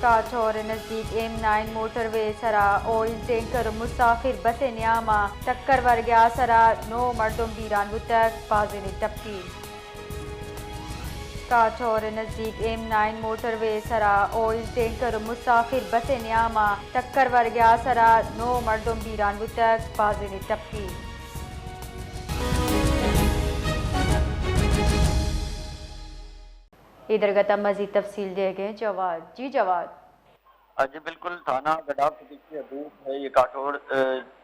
काठौर नज़दीक M9 motorway सरा oil tanker मुसाफिर बसे न्यामा टक्कर वर गया सरा 9 मर्दों बीरान बुतक फाजिल टपकी। काठौर नज़दीक M9 मोटरवे सरा ऑयल टैंकर मुसाफिर बसे न्यामा टक्कर वर गया सरा 9 मर्दों बीरान बुतक फाजिल टपकी। इधर गता मजीद तफसील दे गए जवाद। जी जवाद। जी बिल्कुल, थाना गडाफ के पीछे हदूद है ये काठौड़,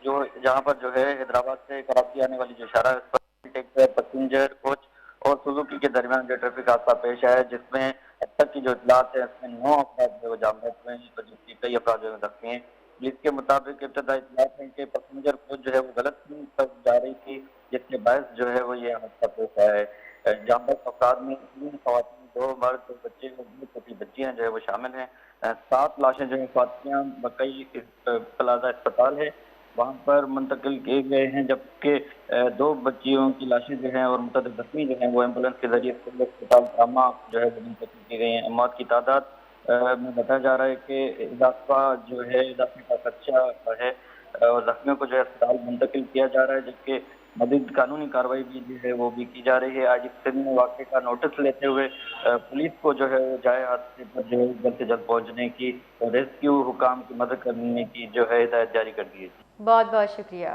जो जहाँ पर जो है हैदराबाद से कराची आने वाली जो इशारा है उस पर टैंकर, पैसेंजर कोच और सुजुकी के दरमियान जो ट्रैफिक हादसा पेश आया, जिसमें अब तक की जो इतलात है उसमें 9 अफराद जो जामबद हुए हैं, जबकि कई अफराद जो जख्मी हैं। पुलिस के मुताबिक इब्तदाई इतलात है कि पैसेंजर कोच जो है वो गलत रूट पर जा रही थी, जिसके बायस जो है वो ये हादसा पेश आया है। जामबद अफराद में 3 खवातीन, 2 मर्द, 2 बच्चे और 2 छोटी बच्चियां जो है वो शामिल हैं। 7 लाशें जो है फातिया बकई प्लाजा अस्पताल है वहाँ पर मुंतकिल किए गए हैं, जबकि 2 बच्चियों की लाशें जो हैं और मुतअद्दिद जख्मी जो हैं वो एम्बुलेंस के जरिए सिविल अस्पताल रामा जो है वो मुंतकिल की गई हैं। मौत की तादाद में बताया जा रहा है कि इजाफा जो है इजाफे का खदशा है और जख्मियों को जो है अस्पताल मुंतकिल किया जा रहा है, जबकि मज़ीद कानूनी कार्रवाई भी जो है वो भी की जा रही है। आज इस में वाक़े का नोटिस लेते हुए पुलिस को जो है वो जाए हादसे पर जो है जल्द से जल्द पहुंचने की और रेस्क्यू हुकाम की मदद करने की जो है हिदायत जारी कर दी है। बहुत बहुत शुक्रिया।